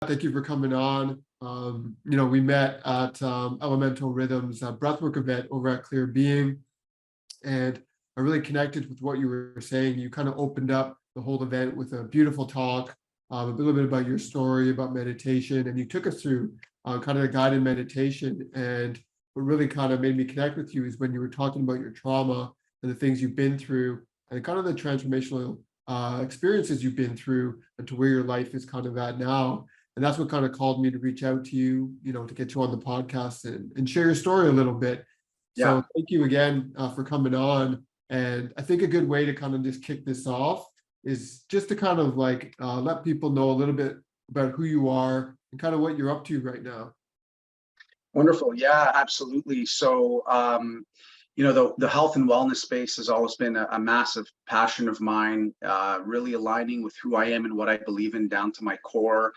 Thank you for coming on. We met at Elemental Rhythms breathwork event over at Clear Being, and I really connected with what you were saying. You kind of opened up the whole event with a beautiful talk, a little bit about your story, about meditation, and you took us through kind of a guided meditation. And what really kind of made me connect with you is when you were talking about your trauma and the things you've been through, and kind of the transformational experiences you've been through, and to where your life is kind of at now. And that's what kind of called me to reach out to you, to get you on the podcast and share your story a little bit. Yeah, So thank you again for coming on. And I think a good way to kind of just kick this off is just to kind of like let people know a little bit about who you are and kind of what you're up to right now. wonderful. Yeah, absolutely. So, the health and wellness space has always been a massive passion of mine, really aligning with who I am and what I believe in down to my core.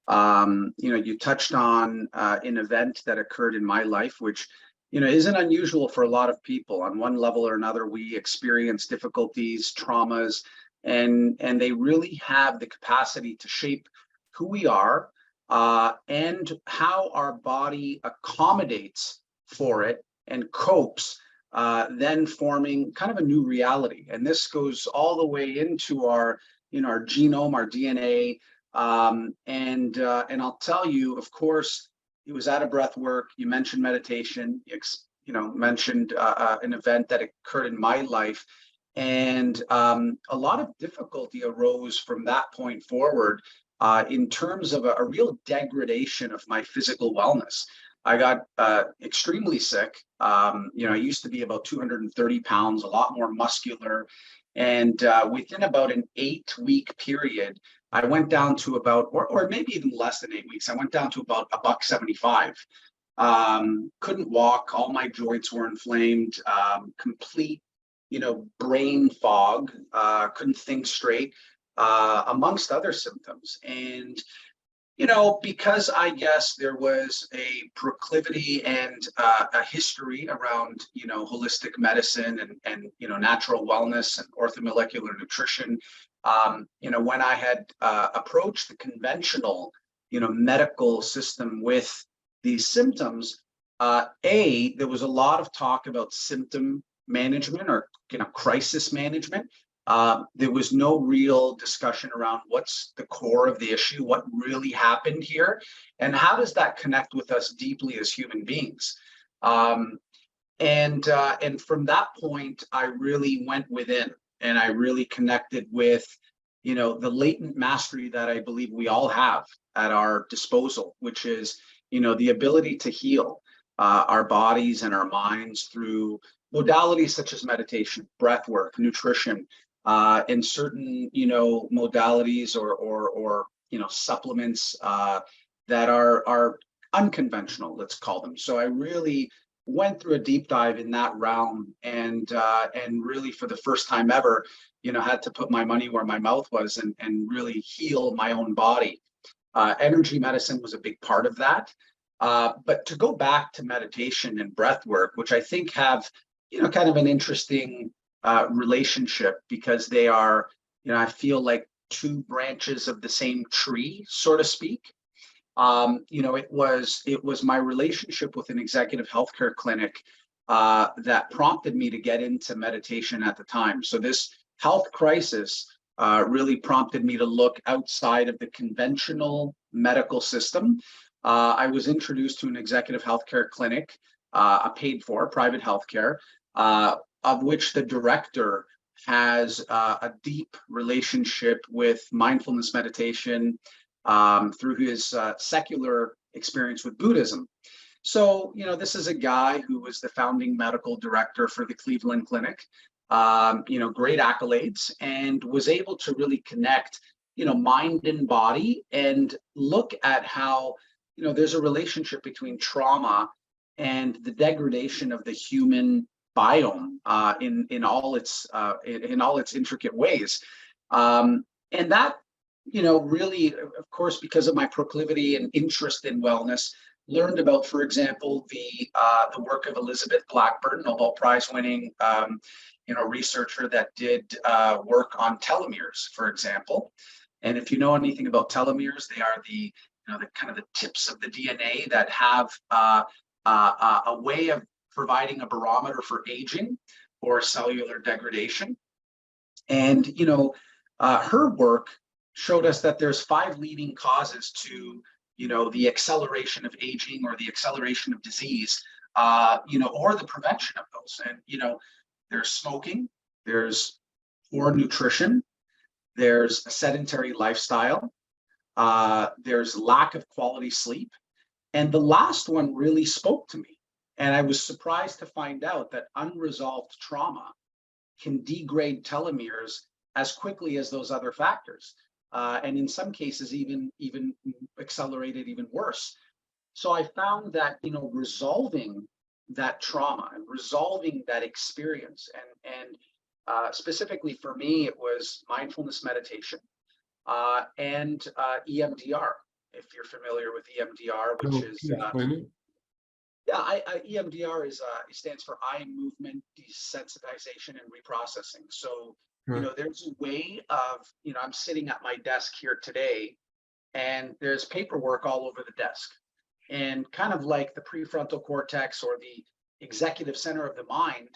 You touched on an event that occurred in my life, which, isn't unusual for a lot of people. On one level or another, we experience difficulties, traumas, and they really have the capacity to shape who we are, and how our body accommodates for it and copes, then forming kind of a new reality. And this goes all the way into our genome, our DNA. And I'll tell you, of course, it was out of breath work. You mentioned meditation. Mentioned an event that occurred in my life, and a lot of difficulty arose from that point forward, in terms of a real degradation of my physical wellness. I got extremely sick. I used to be about 230 pounds, a lot more muscular. And within about an 8-week period, I went down to about, or maybe even less than 8 weeks, I went down to about a buck 75. Couldn't walk, all my joints were inflamed, complete, brain fog, couldn't think straight, amongst other symptoms. And, because I guess there was a proclivity and a history around, holistic medicine and natural wellness and orthomolecular nutrition, when I had approached the conventional, medical system with these symptoms, there was a lot of talk about symptom management or, crisis management. There was no real discussion around what's the core of the issue, what really happened here, and how does that connect with us deeply as human beings. And from that point, I really went within and I really connected with, the latent mastery that I believe we all have at our disposal, which is, the ability to heal our bodies and our minds through modalities such as meditation, breath work, nutrition, and certain, modalities or supplements that are unconventional, let's call them. So I really went through a deep dive in that realm, and really for the first time ever, had to put my money where my mouth was and really heal my own body. Energy medicine was a big part of that. But to go back to meditation and breath work, which I think have, kind of an interesting relationship, because they are, I feel like two branches of the same tree, so to speak. It was my relationship with an executive healthcare clinic that prompted me to get into meditation at the time. So this health crisis really prompted me to look outside of the conventional medical system. I was introduced to an executive healthcare clinic, a paid for private healthcare, of which the director has a deep relationship with mindfulness meditation, through his secular experience with Buddhism. So, this is a guy who was the founding medical director for the Cleveland Clinic, great accolades, and was able to really connect, mind and body, and look at how, there's a relationship between trauma and the degradation of the human biome, in all its intricate ways. And that, really, of course, because of my proclivity and interest in wellness, learned about, for example, the work of Elizabeth Blackburn, Nobel Prize winning, researcher that did work on telomeres, for example. And if you know anything about telomeres, they are the the kind of the tips of the DNA that have a way of providing a barometer for aging or cellular degradation. And her work showed us that there's 5 leading causes to the acceleration of aging or the acceleration of disease, or the prevention of those. And there's smoking, there's poor nutrition, there's a sedentary lifestyle, there's lack of quality sleep, and the last one really spoke to me. And I was surprised to find out that unresolved trauma can degrade telomeres as quickly as those other factors, and in some cases even accelerate it even worse. So I found that resolving that trauma and resolving that experience, and specifically for me, it was mindfulness meditation and EMDR. If you're familiar with EMDR, which No, is can you explain it? yeah, EMDR is it stands for eye movement desensitization and reprocessing. So Right. there's a way of I'm sitting at my desk here today, and there's paperwork all over the desk, and kind of like the prefrontal cortex or the executive center of the mind,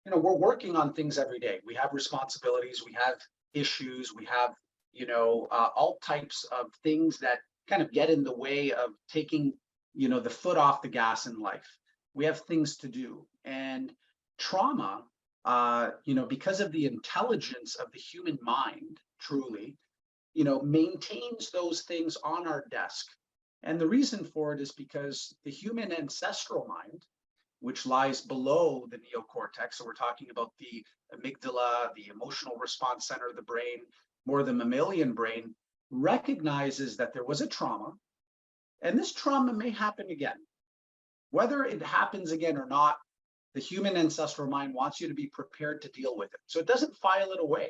we're working on things every day. We have responsibilities, we have issues, we have all types of things that kind of get in the way of taking the foot off the gas in life. We have things to do. And trauma, because of the intelligence of the human mind, truly, maintains those things on our desk. And the reason for it is because the human ancestral mind, which lies below the neocortex, so we're talking about the amygdala, the emotional response center of the brain, more the mammalian brain, recognizes that there was a trauma, and this trauma may happen again. Whether it happens again or not, the human ancestral mind wants you to be prepared to deal with it. So it doesn't file it away.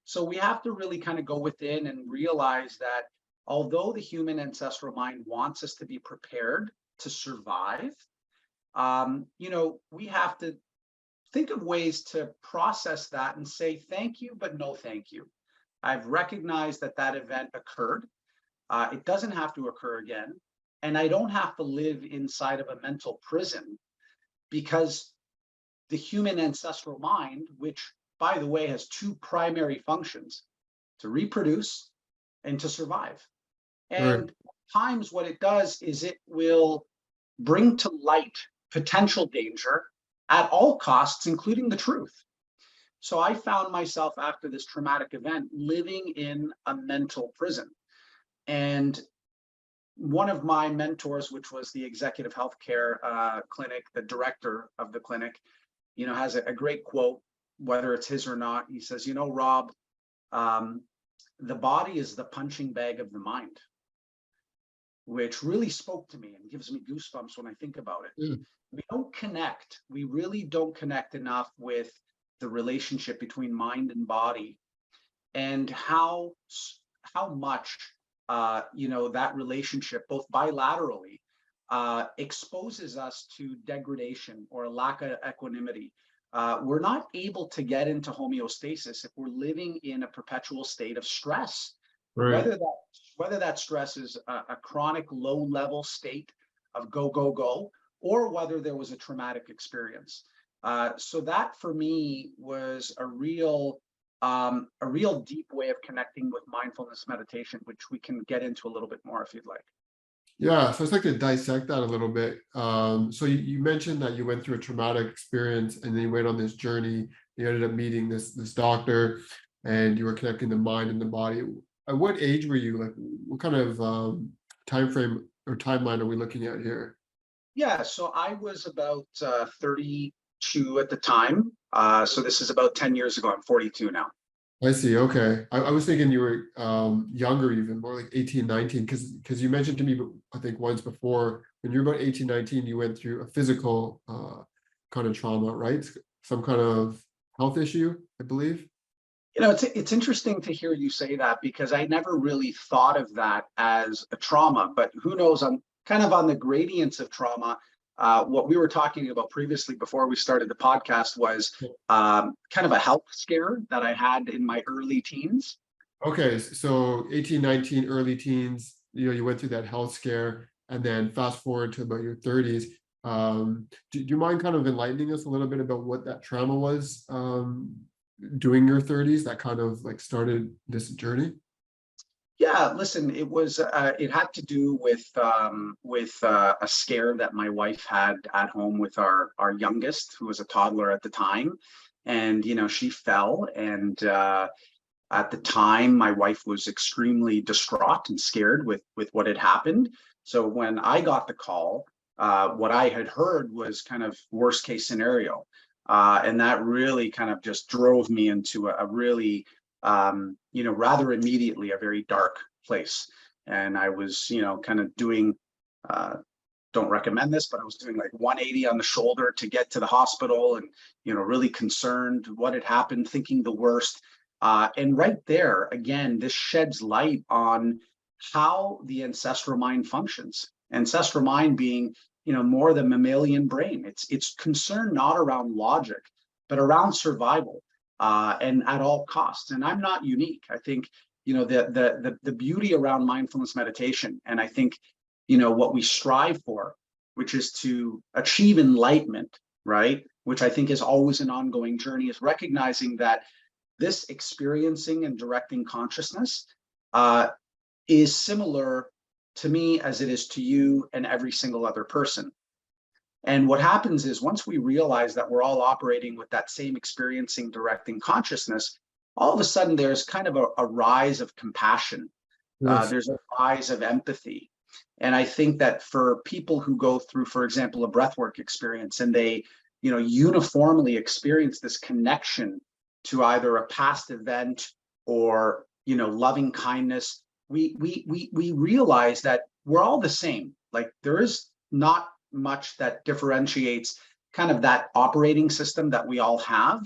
So we have to really kind of go within and realize that although the human ancestral mind wants us to be prepared to survive, we have to think of ways to process that and say thank you, but no thank you. I've recognized that that event occurred. It doesn't have to occur again. And I don't have to live inside of a mental prison, because the human ancestral mind, which, by the way, has 2 primary functions: to reproduce and to survive. Right. And times what it does is it will bring to light potential danger at all costs, including the truth. So I found myself after this traumatic event living in a mental prison. And one of my mentors, which was the executive healthcare clinic, the director of the clinic, has a great quote, whether it's his or not. He says, Rob, the body is the punching bag of the mind, which really spoke to me and gives me goosebumps when I think about it. Yeah. We really don't connect enough with the relationship between mind and body, and how much that relationship, both bilaterally, exposes us to degradation or lack of equanimity. We're not able to get into homeostasis if we're living in a perpetual state of stress, Right. whether that stress is a chronic low-level state of go, go, go, or whether there was a traumatic experience. So that for me was a real deep way of connecting with mindfulness meditation, which we can get into a little bit more if you'd like. Yeah, so I'd like to dissect that a little bit. So you mentioned that you went through a traumatic experience and then you went on this journey. You ended up meeting this doctor, and you were connecting the mind and the body. At what age were you? Like, what kind of time frame or timeline are we looking at here? Yeah, so I was about 32 at the time. So this is about 10 years ago. I'm 42 now. I see. Okay. I was thinking you were younger, even more like 18, 19, because you mentioned to me, I think once before, when you were about 18, 19, you went through a physical kind of trauma, right? Some kind of health issue, I believe. It's interesting to hear you say that, because I never really thought of that as a trauma, but who knows, I'm kind of on the gradients of trauma. What we were talking about previously before we started the podcast was kind of a health scare that I had in my early teens. Okay, so 18, 19, early teens, you went through that health scare, and then fast forward to about your 30s. Do you mind kind of enlightening us a little bit about what that trauma was, during your 30s that kind of like started this journey? Yeah, listen, it had to do with a scare that my wife had at home with our youngest, who was a toddler at the time. And she fell, and at the time my wife was extremely distraught and scared with what had happened. So when I got the call, what I had heard was kind of worst case scenario. And that really kind of just drove me into a really, rather immediately, a very dark place. And I was, kind of doing, uh, don't recommend this, but I was doing like 180 on the shoulder to get to the hospital, and, really concerned what had happened, thinking the worst. And right there, again, this sheds light on how the ancestral mind functions. Ancestral mind being, more the mammalian brain. It's concerned not around logic, but around survival, and at all costs. And I'm not unique. I think, the beauty around mindfulness meditation, and I think, what we strive for, which is to achieve enlightenment, right? Which I think is always an ongoing journey, is recognizing that this experiencing and directing consciousness, is similar to me as it is to you and every single other person. And what happens is, once we realize that we're all operating with that same experiencing, directing consciousness, all of a sudden there's kind of a rise of compassion. Yes. There's a rise of empathy. And I think that for people who go through, for example, a breathwork experience, and they, uniformly experience this connection to either a past event or, loving kindness, we realize that we're all the same. Like, there is not much that differentiates kind of that operating system that we all have.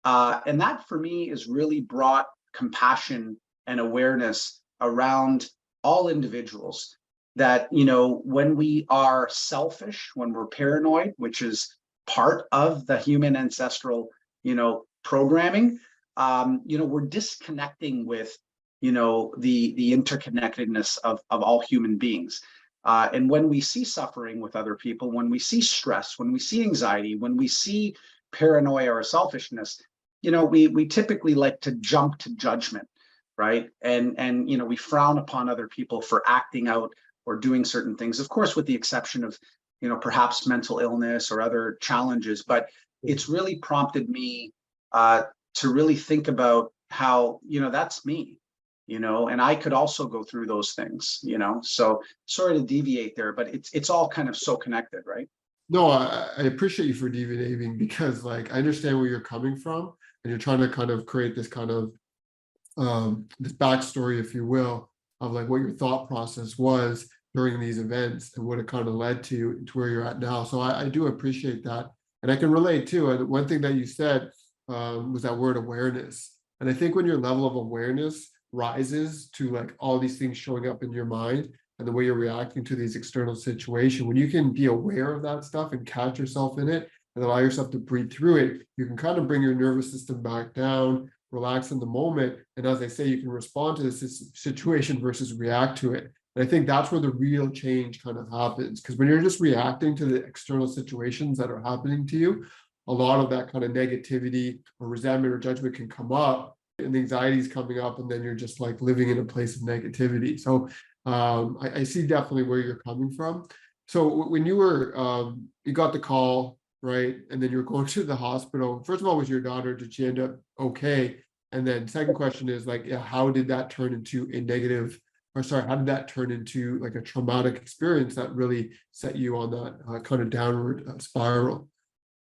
And that for me is really brought compassion and awareness around all individuals. That, when we are selfish, when we're paranoid, which is part of the human ancestral, programming, we're disconnecting with, the interconnectedness of all human beings. And when we see suffering with other people, when we see stress, when we see anxiety, when we see paranoia or selfishness, we typically like to jump to judgment, right? And we frown upon other people for acting out or doing certain things, of course, with the exception of, perhaps mental illness or other challenges. But it's really prompted me, to really think about how, that's me, and I could also go through those things, so sorry to deviate there, but it's all kind of so connected, right? No, I appreciate you for deviating, because like I understand where you're coming from, and you're trying to kind of create this kind of, this backstory, if you will, of like what your thought process was during these events and what it kind of led to where you're at now. So I do appreciate that. And I can relate too. And one thing that you said, was that word awareness. And I think when your level of awareness rises to like all these things showing up in your mind and the way you're reacting to these external situations, when you can be aware of that stuff and catch yourself in it and allow yourself to breathe through it, you can kind of bring your nervous system back down, relax in the moment. And as I say, you can respond to this situation versus react to it. And I think that's where the real change kind of happens. Because when you're just reacting to the external situations that are happening to you, a lot of that kind of negativity or resentment or judgment can come up, and the anxiety is coming up, and then you're just like living in a place of negativity. So I see definitely where you're coming from. So when you were, you got the call, right? And then you're going to the hospital. First of all, was your daughter, did she end up okay? And then second question is like, yeah, how did that turn into a negative, or sorry, how did that turn into like a traumatic experience that really set you on that kind of downward spiral?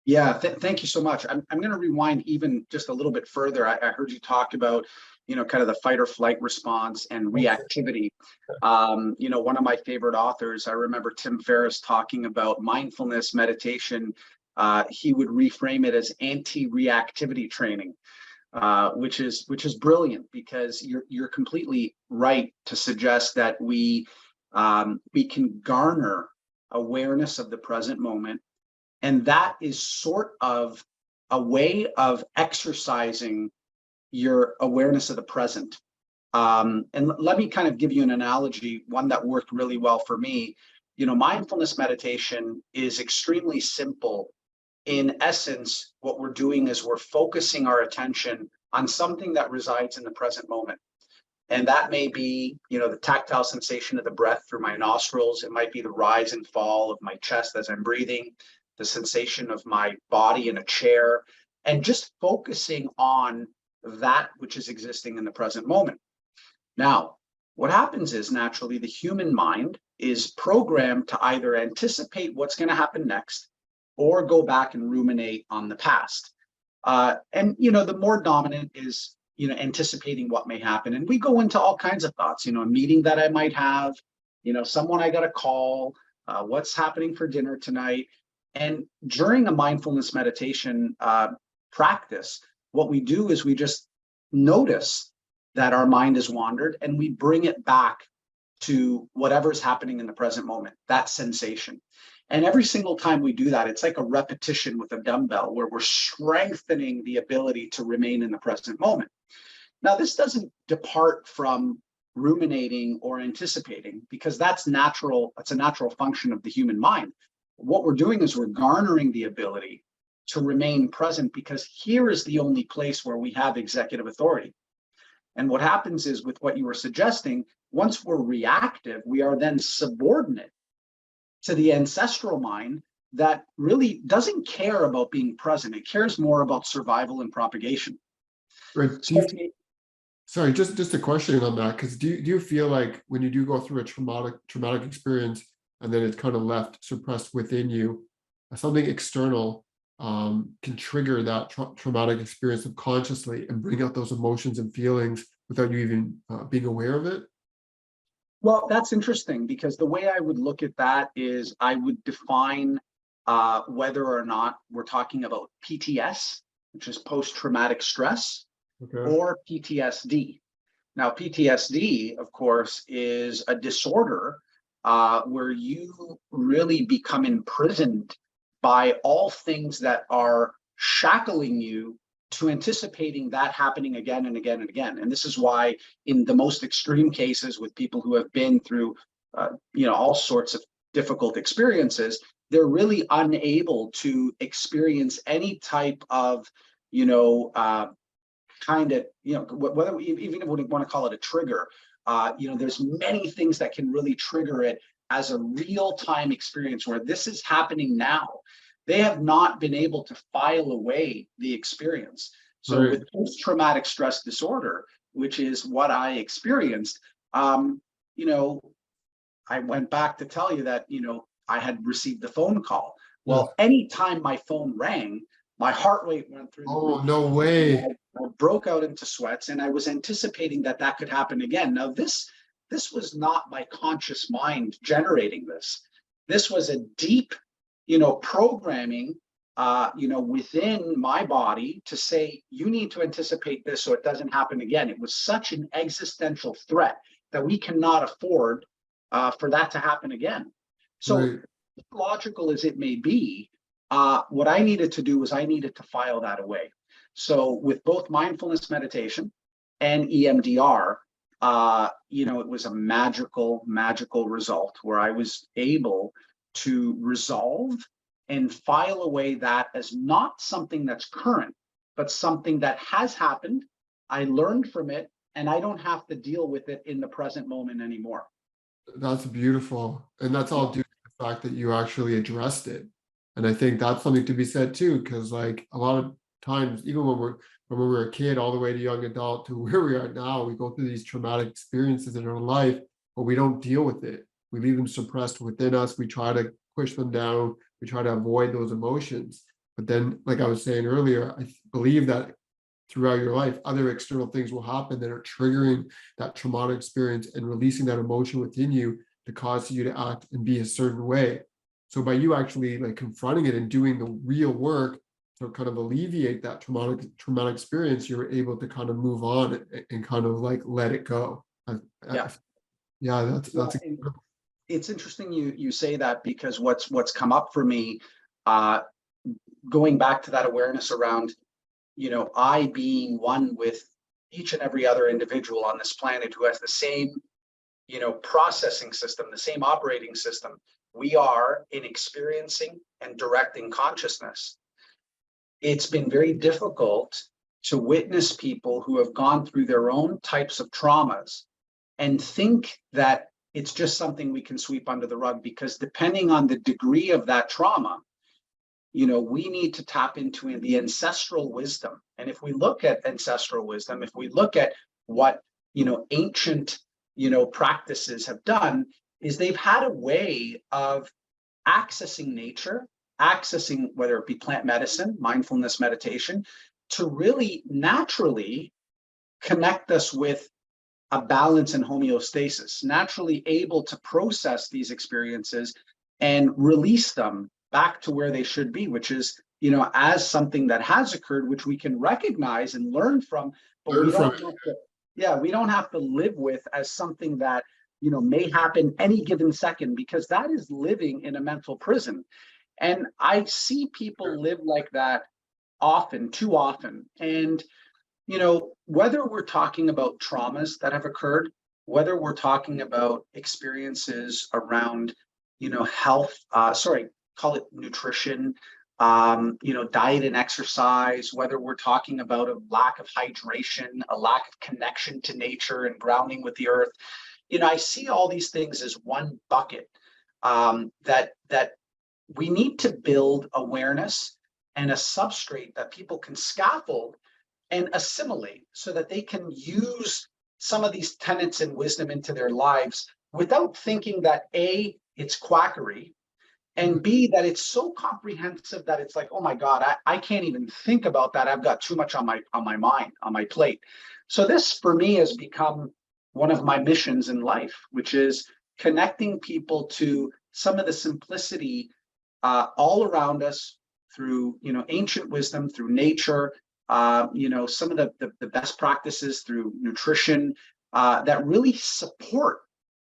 Yeah, thank you so much. I'm going to rewind even just a little bit further. I heard you talk about, kind of the fight or flight response and reactivity. One of my favorite authors, I remember Tim Ferriss talking about mindfulness meditation. He would reframe it as anti-reactivity training, which is brilliant, because you're completely right to suggest that we can garner awareness of the present moment. And that is sort of a way of exercising your awareness of the present. And let me kind of give you an analogy, one that worked really well for me. Mindfulness meditation is extremely simple. In essence, what we're doing is we're focusing our attention on something that resides in the present moment. And that may be, the tactile sensation of the breath through my nostrils. It might be the rise and fall of my chest as I'm breathing, the sensation of my body in a chair, and just focusing on that which is existing in the present moment. Now, what happens is naturally the human mind is programmed to either anticipate what's going to happen next or go back and ruminate on the past. And the more dominant is anticipating what may happen, and we go into all kinds of thoughts. A meeting that I might have, someone I got to call, what's happening for dinner tonight. And during a mindfulness meditation practice, what we do is we just notice that our mind has wandered, and we bring it back to whatever's happening in the present moment, that sensation. And every single time we do that, it's like a repetition with a dumbbell where we're strengthening the ability to remain in the present moment. Now, this doesn't depart from ruminating or anticipating, because that's natural. It's a natural function of the human mind. What we're doing is we're garnering the ability to remain present, because here is the only place where we have executive authority. And what happens is, with what you were suggesting, once we're reactive, we are then subordinate to the ancestral mind that really doesn't care about being present. It cares more about survival and propagation. Right. So, Sorry, just a question on that, because do you feel like when you do go through a traumatic experience and then it's kind of left suppressed within you, something external can trigger that traumatic experience subconsciously and bring out those emotions and feelings without you even being aware of it? well, that's interesting, because the way I would look at that is I would define whether or not we're talking about PTS, which is post-traumatic stress, Okay. or PTSD. Now, PTSD, of course, is a disorder where you really become imprisoned by all things that are shackling you to anticipating that happening again and again and again. And this is why, in the most extreme cases, with people who have been through, all sorts of difficult experiences, they're really unable to experience any type of, kind of, whether even if we want to call it a trigger, there's many things that can really trigger it as a real-time experience where this is happening now. They have not been able to file away the experience. So Right. with post-traumatic stress disorder, which is what I experienced, I went back to tell you that, I had received the phone call. Yes. Well, anytime my phone rang, my heart rate went through the Oh, roof. no way. I broke out into sweats, and I was anticipating that that could happen again. Now, this was not my conscious mind generating this. This was a deep, programming, within my body to say, you need to anticipate this so it doesn't happen again. It was such an existential threat that we cannot afford for that to happen again. So, Right. logical as it may be, what I needed to do was I needed to file that away. So with both mindfulness meditation and EMDR, it was a magical result where I was able to resolve and file away that as not something that's current, but something that has happened. I learned from it, and I don't have to deal with it in the present moment anymore. That's beautiful. And that's all due to the fact that you actually addressed it. And I think that's something to be said too, because like a lot of times, even when we were a kid all the way to young adult to where we are now, we go through these traumatic experiences in our life, but we don't deal with it. We leave them suppressed within us. We try to push them down. We try to avoid those emotions. But then, like I was saying earlier, I believe that throughout your life, other external things will happen that are triggering that traumatic experience and releasing that emotion within you to cause you to act and be a certain way. So by you actually like confronting it and doing the real work to kind of alleviate that traumatic experience, you're able to kind of move on and kind of like let it go. Yeah. Yeah, that's And it's interesting you say that, because what's come up for me, uh, going back to that awareness around, I being one with each and every other individual on this planet who has the same, processing system, the same operating system. We are in experiencing and directing consciousness. It's been very difficult to witness people who have gone through their own types of traumas and think that it's just something we can sweep under the rug, because depending on the degree of that trauma, we need to tap into the ancestral wisdom. And if we look at ancestral wisdom, if we look at what, ancient, practices have done, is they've had a way of accessing nature, accessing whether it be plant medicine, mindfulness meditation, to really naturally connect us with a balance and homeostasis, naturally able to process these experiences and release them back to where they should be, which is, as something that has occurred, which we can recognize and learn from, but Learn we from don't it. have to, we don't have to live with as something that, may happen any given second, because that is living in a mental prison. And I see people live like that often, too often. And whether we're talking about traumas that have occurred, whether we're talking about experiences around, health, call it nutrition, diet and exercise, whether we're talking about a lack of hydration, a lack of connection to nature and grounding with the earth, I see all these things as one bucket, that we need to build awareness and a substrate that people can scaffold and assimilate so that they can use some of these tenets and wisdom into their lives without thinking that A, it's quackery, and B, that it's so comprehensive that it's like, oh my God, I can't even think about that. I've got too much on my mind, on my plate. So this for me has become one of my missions in life, which is connecting people to some of the simplicity all around us through, ancient wisdom, through nature, some of the best practices through nutrition, that really support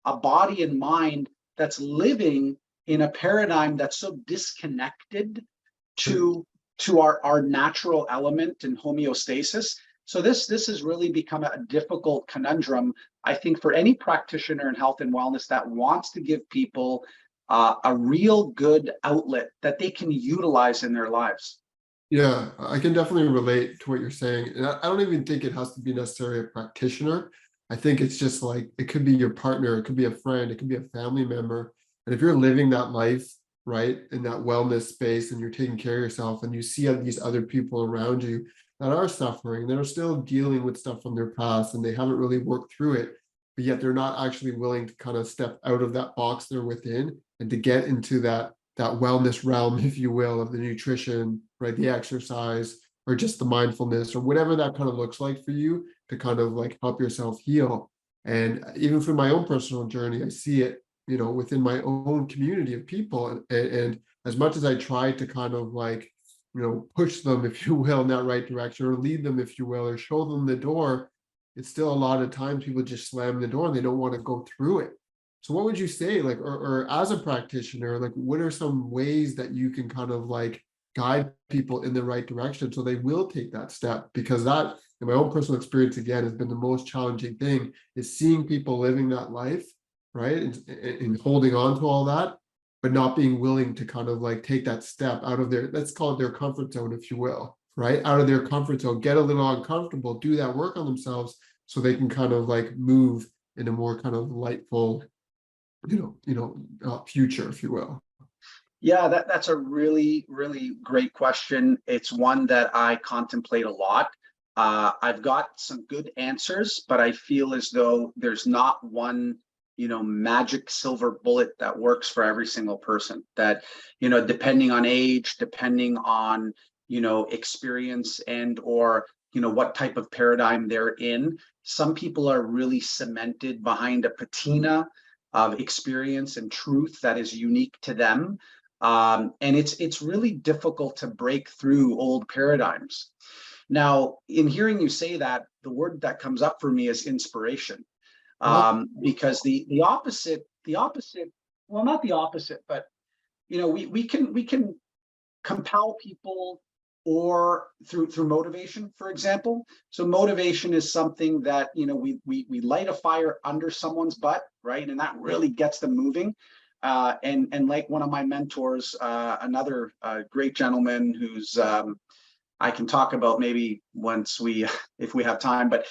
a body and mind that's living in a paradigm that's so disconnected to our natural element and homeostasis. So this has really become a difficult conundrum, I think, for any practitioner in health and wellness that wants to give people a real good outlet that they can utilize in their lives. Yeah, I can definitely relate to what you're saying. And I don't even think it has to be necessarily a practitioner. I think it's just like it could be your partner, it could be a friend, it could be a family member. And if you're living that life, right, in that wellness space and you're taking care of yourself and you see these other people around you that are suffering, that are still dealing with stuff from their past and they haven't really worked through it, but yet they're not actually willing to kind of step out of that box they're within and to get into that wellness realm, if you will, of the nutrition, right, the exercise, or just the mindfulness, or whatever that kind of looks like for you to kind of like help yourself heal. And even from my own personal journey, I see it, within my own community of people. And as much as I try to kind of like, push them, if you will, in that right direction, or lead them, if you will, or show them the door, it's still a lot of times people just slam the door and they don't want to go through it. So what would you say, like, or as a practitioner, like, what are some ways that you can kind of like guide people in the right direction so they will take that step? Because that, in my own personal experience, again, has been the most challenging thing, is seeing people living that life, right? And holding on to all that, but not being willing to kind of like take that step out of their, let's call it their comfort zone, if you will, right? Out of their comfort zone, get a little uncomfortable, do that work on themselves so they can kind of like move in a more kind of lightful, future, if you will. Yeah, that's a really, really great question. It's one that I contemplate a lot. I've got some good answers, but I feel as though there's not one, magic silver bullet that works for every single person. That, depending on age, depending on, experience and or, what type of paradigm they're in. Some people are really cemented behind a patina of experience and truth that is unique to them. And it's really difficult to break through old paradigms. Now, in hearing you say that, the word that comes up for me is inspiration, Oh, because the opposite, well, not the opposite, but we can compel people or through motivation, for example. So motivation is something that, we light a fire under someone's butt, right? And that really gets them moving. And like one of my mentors, another great gentleman who's I can talk about maybe once if we have time, but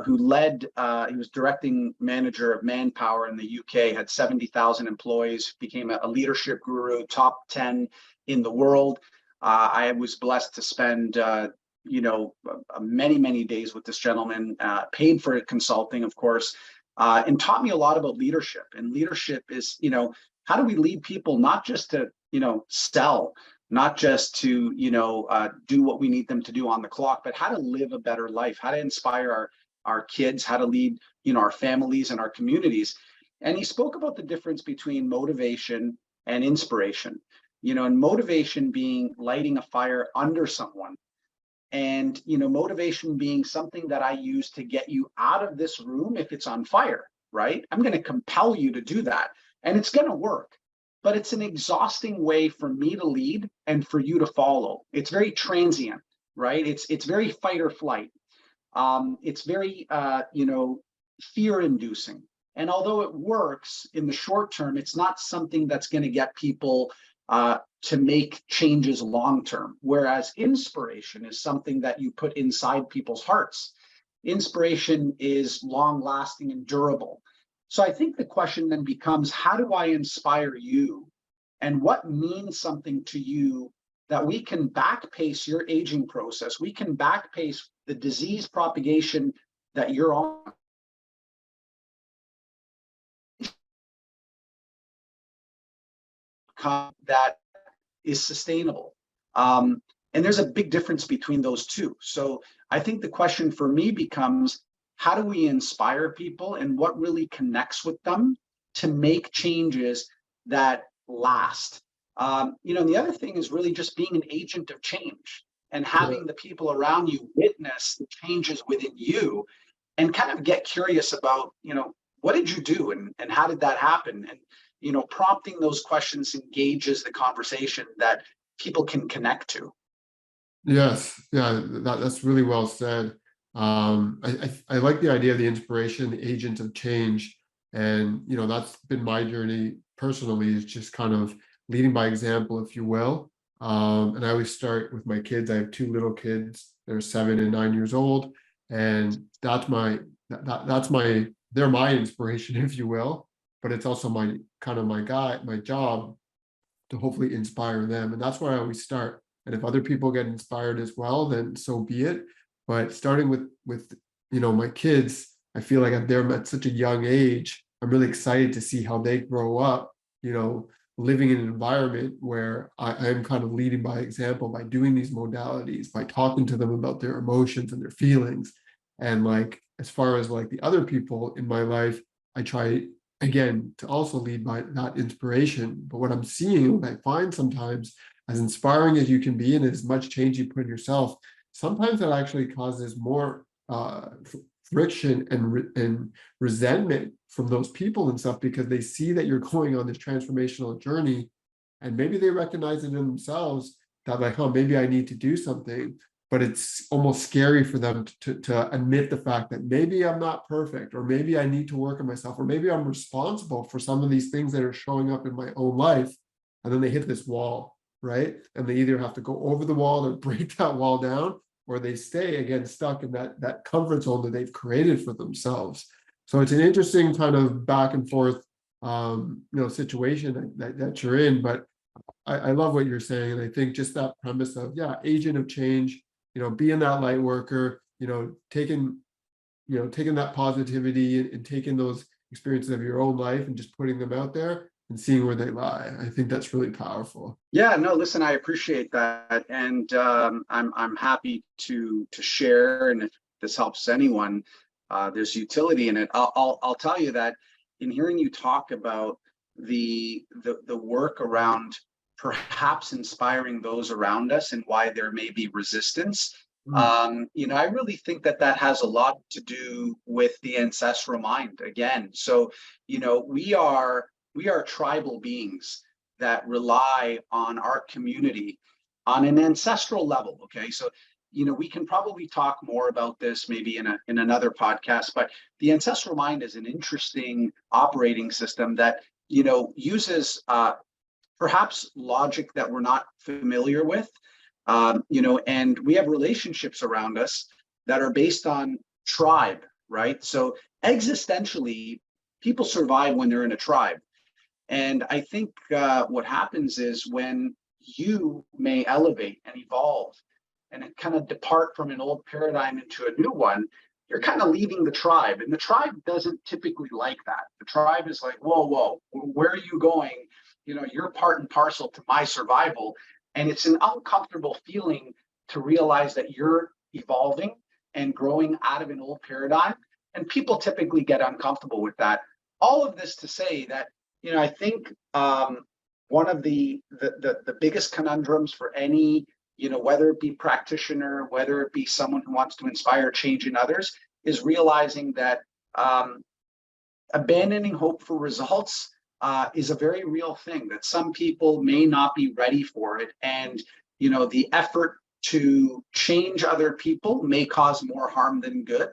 who he was directing manager of manpower in the UK, had 70,000 employees, became a leadership guru, top 10 in the world. I was blessed to spend, many days with this gentleman, paid for consulting, of course, and taught me a lot about leadership. And leadership is, how do we lead people, not just to, sell, not just to, do what we need them to do on the clock, but how to live a better life, how to inspire our kids, how to lead, our families and our communities. And he spoke about the difference between motivation and inspiration, and motivation being lighting a fire under someone, and motivation being something that I use to get you out of this room if it's on fire, right? I'm going to compel you to do that, and it's going to work, but it's an exhausting way for me to lead and for you to follow. It's very transient, right? It's very fight or flight. It's very fear inducing, and although it works in the short term, it's not something that's going to get people to make changes long term. Whereas inspiration is something that you put inside people's hearts. Inspiration is long lasting and durable. So I think the question then becomes, how do I inspire you? And what means something to you that we can back pace your aging process? We can back pace the disease propagation that you're on, that is sustainable. And there's a big difference between those two. So I think the question for me becomes, how do we inspire people and what really connects with them to make changes that last? And the other thing is really just being an agent of change and having the people around you witness the changes within you and kind of get curious about, what did you do and how did that happen? And, prompting those questions engages the conversation that people can connect to. Yes, yeah, that's really well said. I like the idea of the inspiration, the agent of change, and that's been my journey personally. Is just kind of leading by example, if you will. And I always start with my kids. I have two little kids. They're 7 and 9 years old, and that's my they're my inspiration, if you will. But it's also my job to hopefully inspire them, and that's where I always start. And if other people get inspired as well, then so be it. But starting with my kids, I feel like they're at such a young age. I'm really excited to see how they grow up, living in an environment where I am kind of leading by example by doing these modalities, by talking to them about their emotions and their feelings. And like as far as like the other people in my life, I try again to also lead by that inspiration. But what I'm seeing, what I find sometimes, as inspiring as you can be and as much change you put in yourself, sometimes that actually causes more friction and resentment from those people and stuff, because they see that you're going on this transformational journey, and maybe they recognize it in themselves that like, oh, maybe I need to do something, but it's almost scary for them to admit the fact that maybe I'm not perfect, or maybe I need to work on myself, or maybe I'm responsible for some of these things that are showing up in my own life. And then they hit this wall, right? And they either have to go over the wall or break that wall down, or they stay again stuck in that comfort zone that they've created for themselves. So it's an interesting kind of back and forth situation that you're in. But I love what you're saying. And I think just that premise of, yeah, agent of change, being that light worker, taking that positivity and taking those experiences of your own life and just putting them out there and seeing where they lie. I think that's really powerful. Yeah, no, listen, I appreciate that, and I'm happy to share. And if this helps anyone, there's utility in it. I'll tell you that in hearing you talk about the work around perhaps inspiring those around us and why there may be resistance, Mm. I really think that has a lot to do with the ancestral mind again. So, we are tribal beings that rely on our community on an ancestral level. Okay, so we can probably talk more about this maybe in another podcast, but the ancestral mind is an interesting operating system that uses perhaps logic that we're not familiar with, and we have relationships around us that are based on tribe, right? So existentially, people survive when they're in a tribe. And I think what happens is when you may elevate and evolve and kind of depart from an old paradigm into a new one, you're kind of leaving the tribe. And the tribe doesn't typically like that. The tribe is like, whoa, whoa, where are you going? You're part and parcel to my survival. And it's an uncomfortable feeling to realize that you're evolving and growing out of an old paradigm. And people typically get uncomfortable with that. All of this to say that, I think one of the biggest conundrums for any, whether it be practitioner, whether it be someone who wants to inspire change in others, is realizing that abandoning hope for results is a very real thing, that some people may not be ready for it. And, the effort to change other people may cause more harm than good.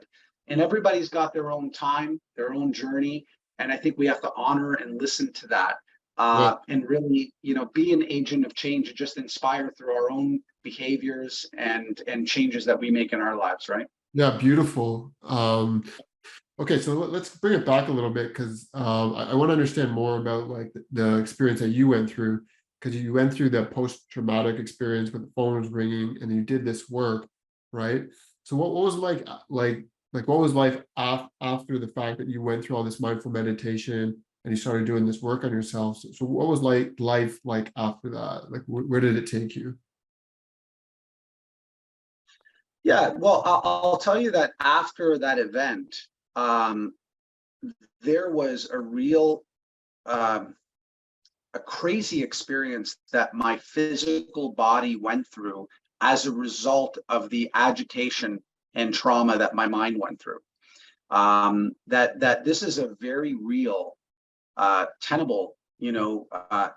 And everybody's got their own time, their own journey. And I think we have to honor and listen to that. Yeah. And really, be an agent of change and just inspire through our own behaviors and changes that we make in our lives, right? Yeah, beautiful. Okay, so let's bring it back a little bit, because I want to understand more about like the experience that you went through, because you went through the post-traumatic experience with the phone was ringing, and you did this work, right? So what was like what was life after the fact that you went through all this mindful meditation and you started doing this work on yourself? So what was like life like after that? Like where did it take you? Yeah, well, I'll tell you that after that event, um, there was um, a crazy experience that my physical body went through as a result of the agitation and trauma that my mind went through. That this is a very real, tenable,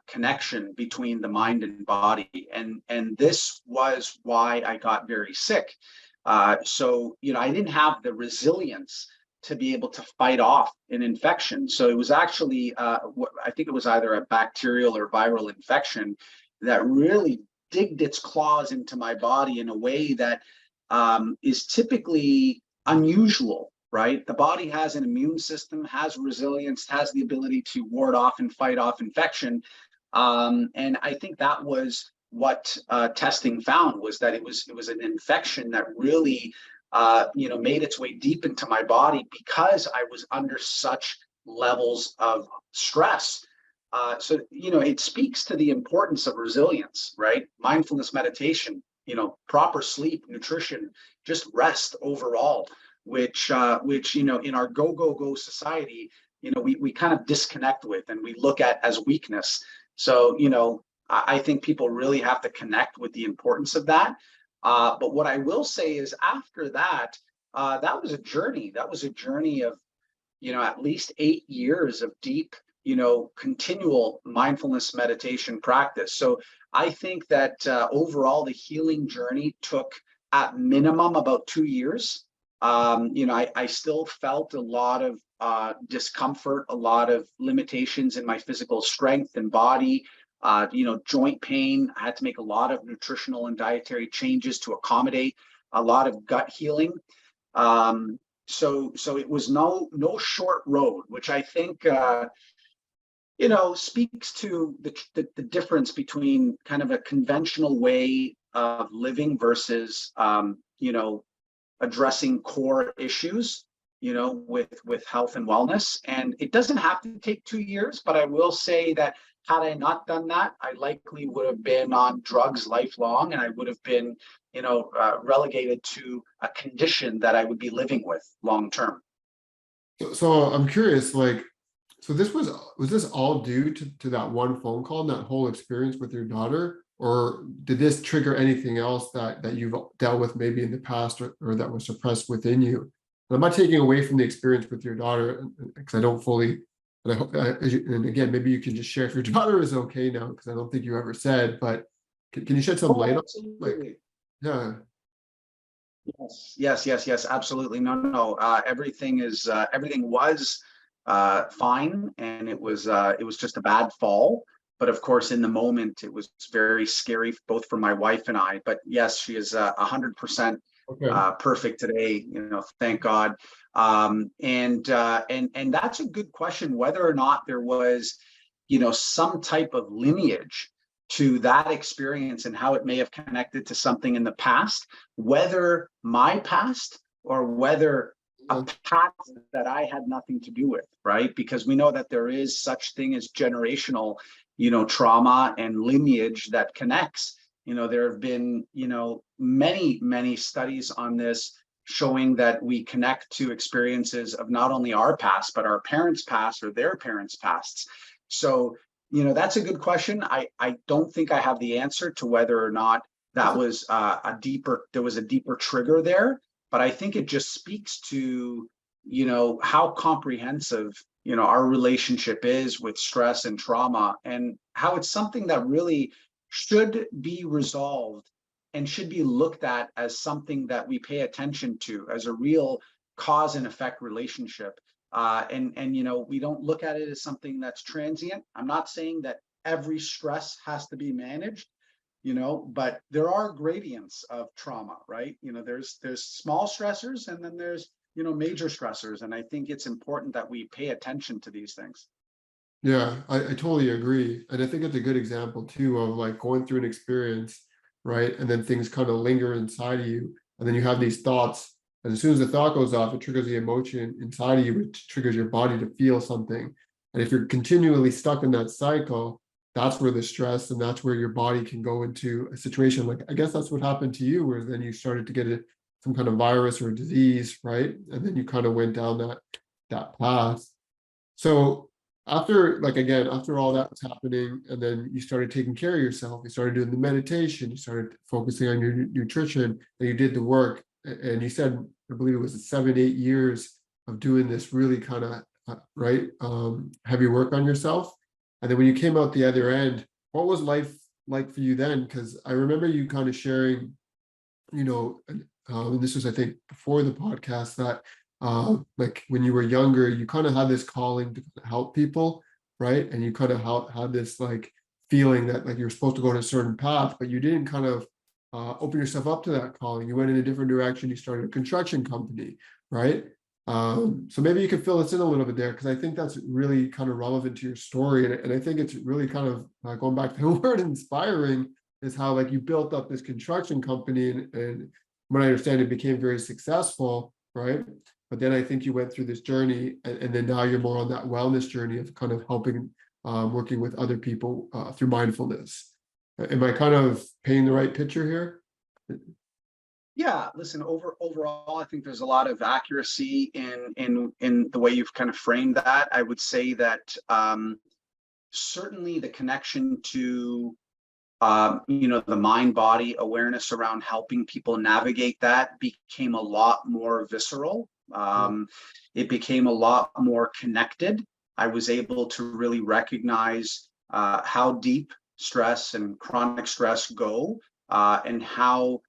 connection between the mind and body, and this was why I got very sick. So I didn't have the resilience to be able to fight off an infection. So it was actually, I think it was either a bacterial or viral infection that really digged its claws into my body in a way that is typically unusual, right? The body has an immune system, has resilience, has the ability to ward off and fight off infection. And I think that was what testing found, was that it was an infection that really made its way deep into my body because I was under such levels of stress. So it speaks to the importance of resilience, right? Mindfulness meditation, proper sleep, nutrition, just rest overall, which in our go society, we kind of disconnect with and we look at as weakness. So I think people really have to connect with the importance of that. But what I will say is after that, that was a journey. That was a journey of at least 8 years of deep, continual mindfulness meditation practice. So I think that overall the healing journey took at minimum about 2 years. I still felt a lot of discomfort, a lot of limitations in my physical strength and body, joint pain. I had to make a lot of nutritional and dietary changes to accommodate a lot of gut healing. So it was no short road, which I think speaks to the difference between kind of a conventional way of living versus addressing core issues, with health and wellness. And it doesn't have to take 2 years, but I will say that had I not done that, I likely would have been on drugs lifelong, and I would have been, relegated to a condition that I would be living with long term. So I'm curious, like, so this was this all due to that one phone call and that whole experience with your daughter, or did this trigger anything else that you've dealt with maybe in the past, or that was suppressed within you? And I'm not taking away from the experience with your daughter, because I don't fully, and I hope, and again, maybe you can just share if your daughter is okay now, because I don't think you ever said, but Can you shed some Oh, light on, like, absolutely. yeah, Yes, absolutely. No. Everything was fine, and it was just a bad fall. But of course, in the moment, it was very scary, both for my wife and I. But yes, she is 100% okay, perfect today. Thank God. And that's a good question, whether or not there was, some type of lineage to that experience and how it may have connected to something in the past, whether my past or whether a yeah, past that I had nothing to do with, right? Because we know that there is such thing as generational, trauma and lineage that connects. There have been, many studies on this showing that we connect to experiences of not only our past, but our parents' past or their parents' pasts. So, that's a good question. I don't think I have the answer to whether or not that's there was a deeper trigger there, but I think it just speaks to, how comprehensive, our relationship is with stress and trauma, and how it's something that really should be resolved and should be looked at as something that we pay attention to as a real cause and effect relationship. And we don't look at it as something that's transient. I'm not saying that every stress has to be managed, but there are gradients of trauma, right? There's small stressors, and then there's, major stressors. And I think it's important that we pay attention to these things. Yeah, I totally agree. And I think it's a good example too of like going through an experience, right? And then things kind of linger inside of you. And then you have these thoughts. And as soon as the thought goes off, it triggers the emotion inside of you, which triggers your body to feel something. And if you're continually stuck in that cycle, that's where the stress and that's where your body can go into a situation. Like, I guess that's what happened to you, where then you started to get some kind of virus or disease, right? And then you kind of went down that path. So after, like, again, after all that was happening, and then you started taking care of yourself, you started doing the meditation, you started focusing on your nutrition, and you did the work. And you said, I believe it was 7, 8 years of doing this really kind of right, heavy work on yourself. And then when you came out the other end, what was life like for you then? Because I remember you kind of sharing, and this was, I think, before the podcast, that like when you were younger, you kind of had this calling to help people, right? And you kind of had this like feeling that like you're supposed to go in a certain path, but you didn't kind of open yourself up to that calling. You went in a different direction. You started a construction company, right? So maybe you could fill us in a little bit there, because I think that's really kind of relevant to your story, and I think it's really kind of going back to the word inspiring, is how like you built up this construction company, and when I understand it became very successful, right? But then I think you went through this journey, and then now you're more on that wellness journey of kind of helping, working with other people through mindfulness. Am I kind of painting the right picture here? Yeah, listen, overall, I think there's a lot of accuracy in the way you've kind of framed that. I would say that certainly the connection to the mind body awareness around helping people navigate that became a lot more visceral. Yeah. It became a lot more connected. I was able to really recognize how deep stress and chronic stress go, and how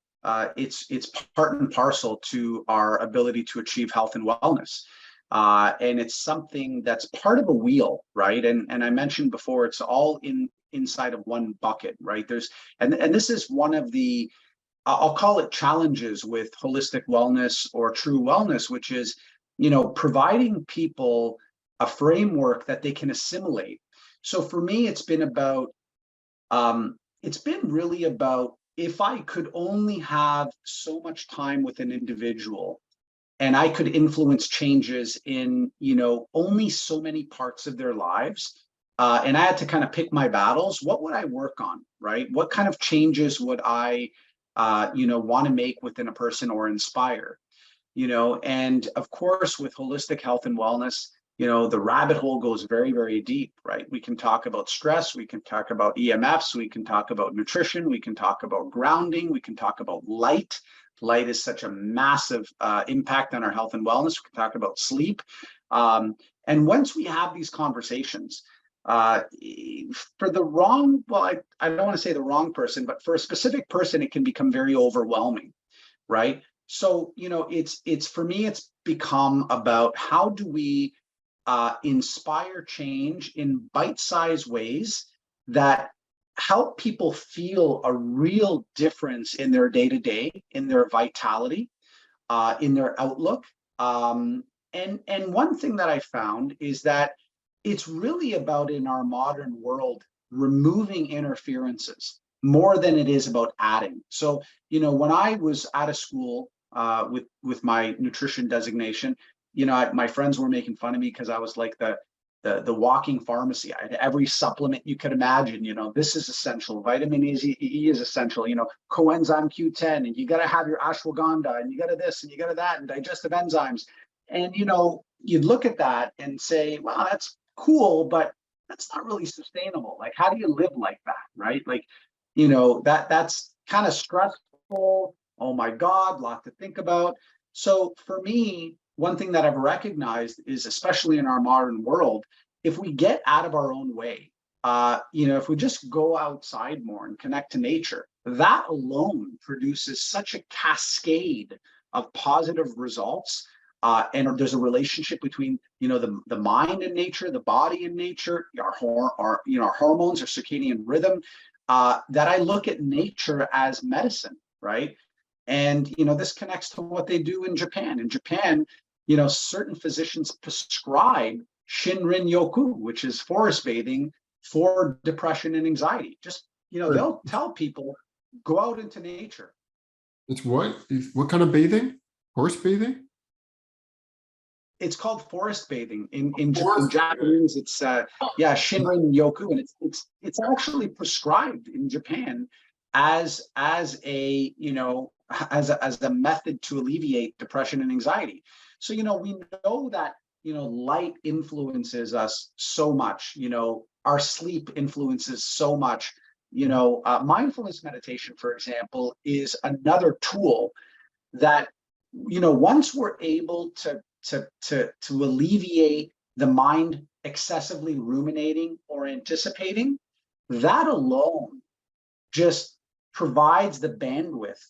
it's part and parcel to our ability to achieve health and wellness. And it's something that's part of a wheel, right? And I mentioned before, it's all inside of one bucket, right? And this is one of the, I'll call it, challenges with holistic wellness or true wellness, which is, providing people a framework that they can assimilate. So for me, it's been really about, if I could only have so much time with an individual and I could influence changes in, only so many parts of their lives, and I had to kind of pick my battles, what would I work on, right? What kind of changes would I, want to make within a person or inspire? And of course, with holistic health and wellness, the rabbit hole goes very, very deep, right? We can talk about stress, we can talk about EMFs, we can talk about nutrition, we can talk about grounding, we can talk about light. Light is such a massive impact on our health and wellness. We can talk about sleep. And once we have these conversations, uh, for the wrong, well, I don't want to say the wrong person, but for a specific person, it can become very overwhelming, right? So, it's for me, it's become about how do we inspire change in bite-sized ways that help people feel a real difference in their day-to-day, in their vitality, in their outlook. And one thing that I found is that it's really about, in our modern world, removing interferences more than it is about adding. So, when I was out of school with my nutrition designation, my friends were making fun of me because I was like the walking pharmacy. I had every supplement you could imagine. This is essential. Vitamin E is essential. Coenzyme Q10, and you got to have your ashwagandha, and you got to this, and you got to that, and digestive enzymes. And you'd look at that and say, "Wow, that's cool, but that's not really sustainable. Like, how do you live like that, right? Like, that's kind of stressful. Oh my God, lot to think about." So for me, one thing that I've recognized is, especially in our modern world, if we get out of our own way, if we just go outside more and connect to nature, that alone produces such a cascade of positive results. And there's a relationship between, the mind and nature, the body and nature, our hormones, our circadian rhythm, that I look at nature as medicine, right? And this connects to what they do in Japan. In Japan, certain physicians prescribe Shinrin Yoku, which is forest bathing, for depression and anxiety. Just, Right. they'll tell people, go out into nature. It's what? What kind of bathing? Horse bathing? It's called forest bathing in Horse. Japanese. It's yeah, Shinrin Yoku, and it's actually prescribed in Japan as a as a method to alleviate depression and anxiety. So we know that light influences us so much. Our sleep influences so much. Mindfulness meditation, for example, is another tool that once we're able to alleviate the mind excessively ruminating or anticipating, that alone just provides the bandwidth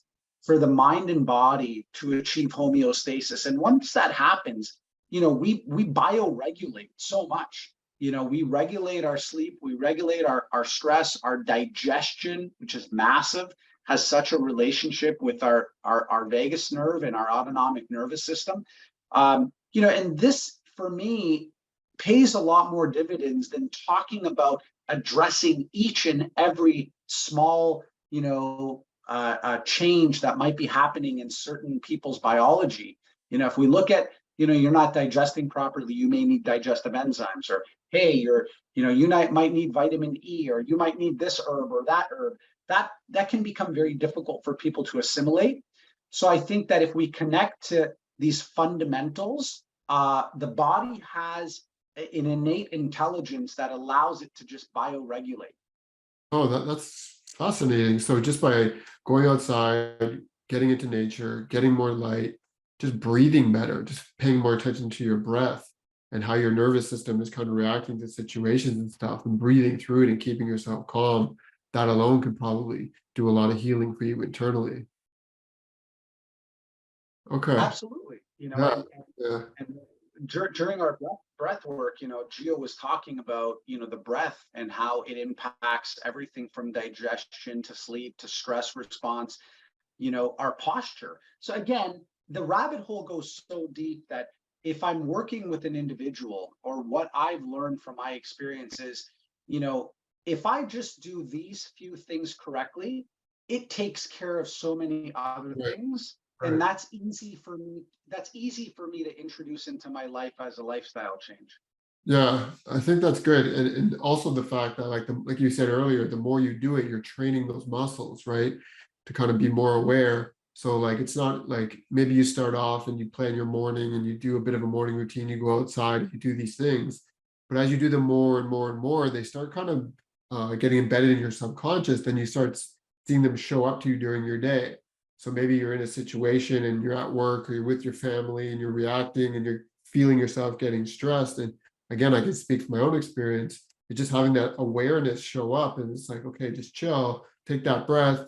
for the mind and body to achieve homeostasis. And once that happens, we bioregulate so much. We regulate our sleep, we regulate our stress, our digestion, which is massive, has such a relationship with our vagus nerve and our autonomic nervous system. And this, for me, pays a lot more dividends than talking about addressing each and every small, change that might be happening in certain people's biology. If we look at, you're not digesting properly, you may need digestive enzymes, or hey, you might need vitamin E, or you might need this herb or that herb. That can become very difficult for people to assimilate. So I think that if we connect to these fundamentals, the body has an innate intelligence that allows it to just bioregulate. Oh, that's fascinating. So just by going outside, getting into nature, getting more light, just breathing better, just paying more attention to your breath and how your nervous system is kind of reacting to situations and stuff, and breathing through it and keeping yourself calm, that alone could probably do a lot of healing for you internally. Okay. Absolutely. Yeah. Yeah. And during our breath work, Gio was talking about, the breath and how it impacts everything from digestion to sleep to stress response, our posture. So again, the rabbit hole goes so deep that if I'm working with an individual, or what I've learned from my experiences, if I just do these few things correctly, it takes care of so many other Right. things. And Right. that's easy for me to introduce into my life as a lifestyle change. Yeah, I think that's good. And also the fact that like you said earlier, the more you do it, you're training those muscles, right? To kind of be more aware. So like it's not like maybe you start off and you plan your morning and you do a bit of a morning routine, you go outside, you do these things. But as you do them more and more and more, they start kind of getting embedded in your subconscious, then you start seeing them show up to you during your day. So maybe you're in a situation and you're at work or you're with your family and you're reacting and you're feeling yourself getting stressed. And again, I can speak from my own experience. it's just having that awareness show up, and it's like, okay, just chill, take that breath,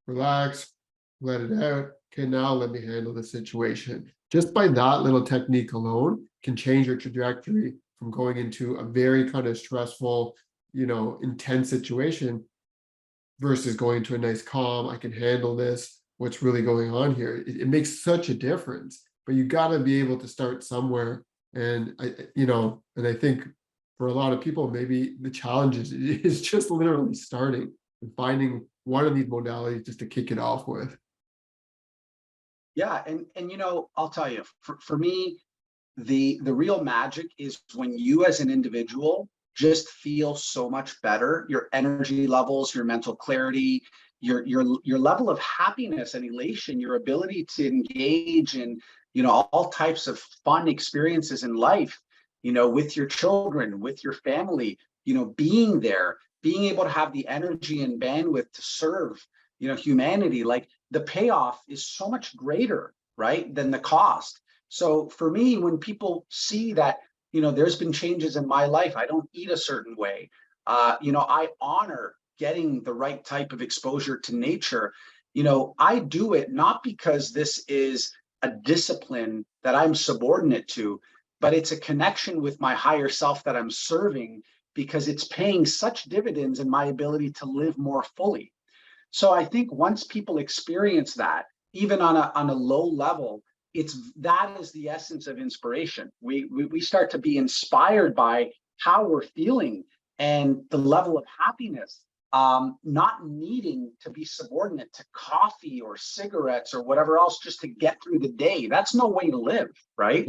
relax, let it out. Okay, now let me handle the situation. Just by that little technique alone can change your trajectory from going into a very kind of stressful, intense situation versus going to a nice calm, I can handle this. What's really going on here? It makes such a difference, but you got to be able to start somewhere. And and I think for a lot of people, maybe the challenge is just literally starting and finding one of these modalities just to kick it off with. Yeah, and I'll tell you, for me, the real magic is when you as an individual just feel so much better, your energy levels, your mental clarity, your level of happiness and elation, your ability to engage in all types of fun experiences in life, with your children, with your family, being there, being able to have the energy and bandwidth to serve humanity. Like, the payoff is so much greater, right, than the cost. So for me, when people see that, there's been changes in my life, I don't eat a certain way, I honor getting the right type of exposure to nature. I do it not because this is a discipline that I'm subordinate to, but it's a connection with my higher self that I'm serving, because it's paying such dividends in my ability to live more fully. So I think once people experience that, even on a low level, that is the essence of inspiration. We start to be inspired by how we're feeling and the level of happiness, not needing to be subordinate to coffee or cigarettes or whatever else just to get through the day. That's no way to live, right?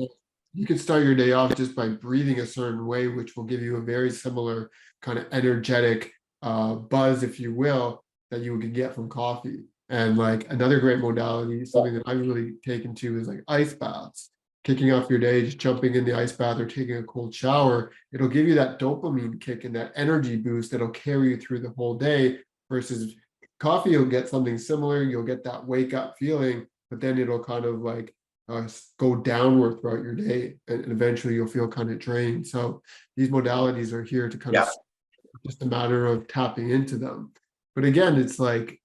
You can start your day off just by breathing a certain way, which will give you a very similar kind of energetic buzz, if you will, that you could get from coffee. And like another great modality, something that I've really taken to, is like ice baths. Kicking off your day, just jumping in the ice bath or taking a cold shower, it'll give you that dopamine kick and that energy boost that'll carry you through the whole day. Versus coffee, you'll get something similar, you'll get that wake up feeling, but then it'll kind of like go downward throughout your day, and eventually you'll feel kind of drained. So these modalities are here to kind of, Yeah. just a matter of tapping into them. But again, it's like,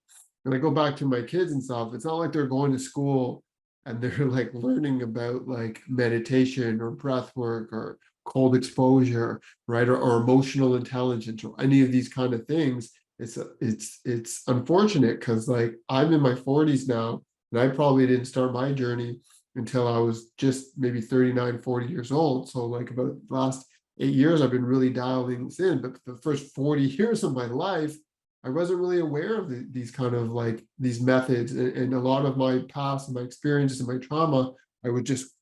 when I go back to my kids and stuff, it's not like they're going to school and they're like learning about like meditation or breath work or cold exposure, right? Or emotional intelligence or any of these kind of things. It's unfortunate because like I'm in my 40s now, and I probably didn't start my journey until I was just maybe 39, 40 years old. So like about the last 8 years, I've been really dialing this in. But the first 40 years of my life, I wasn't really aware of these kind of like these methods, and a lot of my past and my experiences and my trauma, I would just,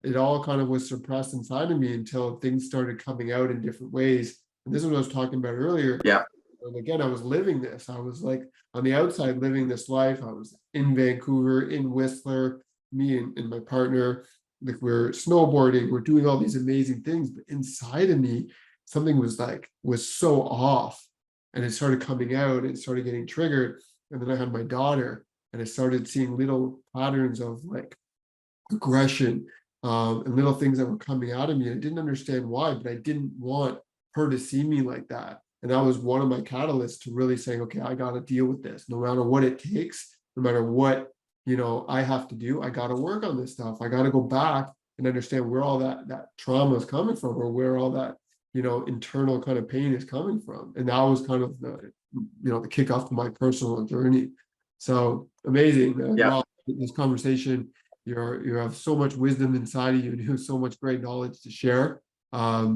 it all kind of was suppressed inside of me until things started coming out in different ways. And this is what I was talking about earlier. Yeah. And again, I was living this. I was like on the outside living this life. I was in Vancouver, in Whistler, me and my partner, like we're snowboarding, we're doing all these amazing things. But inside of me, something was so off. And it started coming out, it started getting triggered. And then I had my daughter, and I started seeing little patterns of like aggression, and little things that were coming out of me. And I didn't understand why, but I didn't want her to see me like that. And that was one of my catalysts to really saying, okay, I got to deal with this no matter what it takes, no matter what, I have to do. I got to work on this stuff. I got to go back and understand where all that trauma is coming from, or where all that, internal kind of pain is coming from. And that was kind of the kickoff to my personal journey. So amazing, man. Yeah. Wow, this conversation, you have so much wisdom inside of you, and you have so much great knowledge to share. I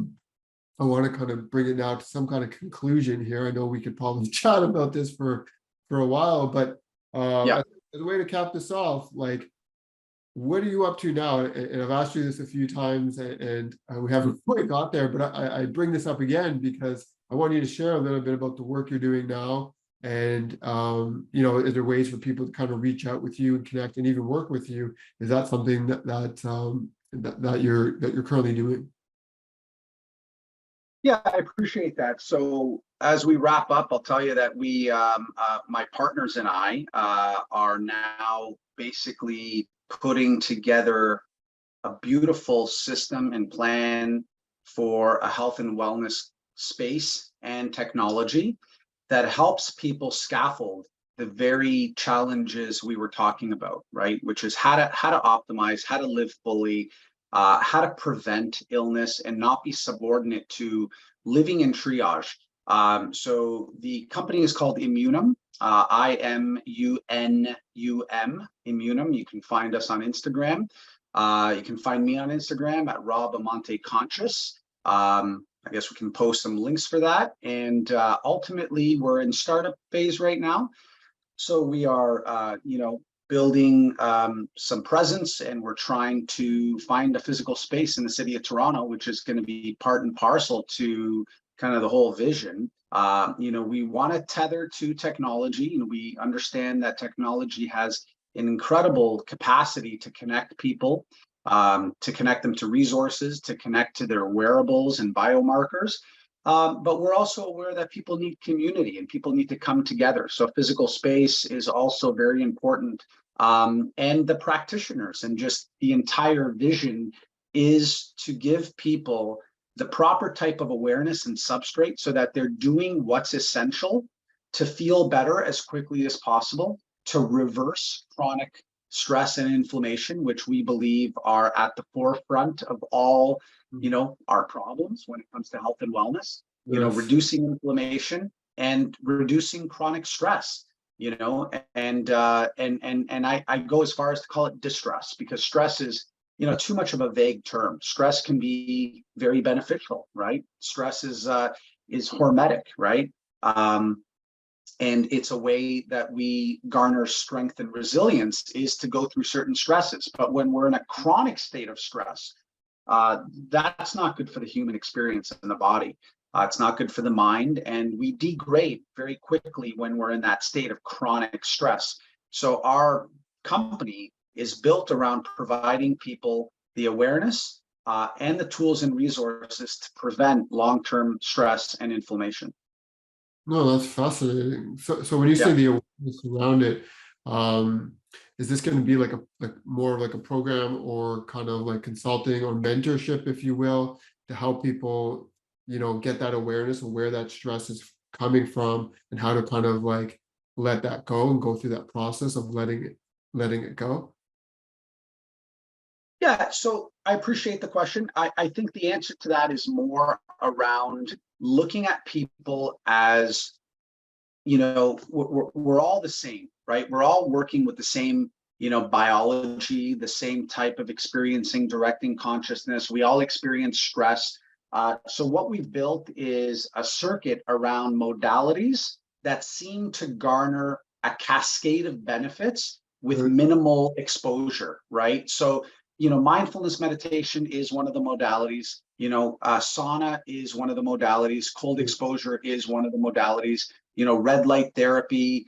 want to kind of bring it now to some kind of conclusion here. I know we could probably chat about this for a while, but Yeah. as a way to cap this off, like, what are you up to now? And I've asked you this a few times, and we haven't quite got there, but I bring this up again because I want you to share a little bit about the work you're doing now. And is there ways for people to kind of reach out with you and connect and even work with you? Is that something that you're currently doing? Yeah, I appreciate that. So as we wrap up, I'll tell you that my partners and I, are now basically putting together a beautiful system and plan for a health and wellness space and technology that helps people scaffold the very challenges we were talking about, right? Which is how to optimize, how to live fully, how to prevent illness and not be subordinate to living in triage. So the company is called Immunum, IMUNUM, Immunum. You can find us on Instagram. You can find me on Instagram at Rob Amante Conscious. I guess we can post some links for that. And ultimately, we're in startup phase right now. So we are, building some presence, and we're trying to find a physical space in the city of Toronto, which is going to be part and parcel to kind of the whole vision. We want to tether to technology, and we understand that technology has an incredible capacity to connect people, to connect them to resources, to connect to their wearables and biomarkers. But we're also aware that people need community and people need to come together. So physical space is also very important. And the practitioners and just the entire vision is to give people the proper type of awareness and substrate so that they're doing what's essential to feel better as quickly as possible, to reverse chronic stress and inflammation, which we believe are at the forefront of all, our problems when it comes to health and wellness, Yes. reducing inflammation and reducing chronic stress, and I go as far as to call it distress, because stress is, too much of a vague term. Stress can be very beneficial, right? Stress is hormetic, right? And it's a way that we garner strength and resilience is to go through certain stresses. But when we're in a chronic state of stress, that's not good for the human experience in the body. It's not good for the mind, and we degrade very quickly when we're in that state of chronic stress. So our company is built around providing people the awareness and the tools and resources to prevent long-term stress and inflammation. No, that's fascinating. So when you say Yeah. the awareness around it, is this going to be like more like a program or kind of like consulting or mentorship, if you will, to help people, get that awareness of where that stress is coming from and how to kind of like let that go and go through that process of letting it go? Yeah, so I appreciate the question. I think the answer to that is more around looking at people as, we're all the same, right? We're all working with the same, biology, the same type of experiencing, directing consciousness. We all experience stress. So what we've built is a circuit around modalities that seem to garner a cascade of benefits with Right. minimal exposure, right? So, mindfulness meditation is one of the modalities. Sauna is one of the modalities. Cold exposure is one of the modalities. Red light therapy,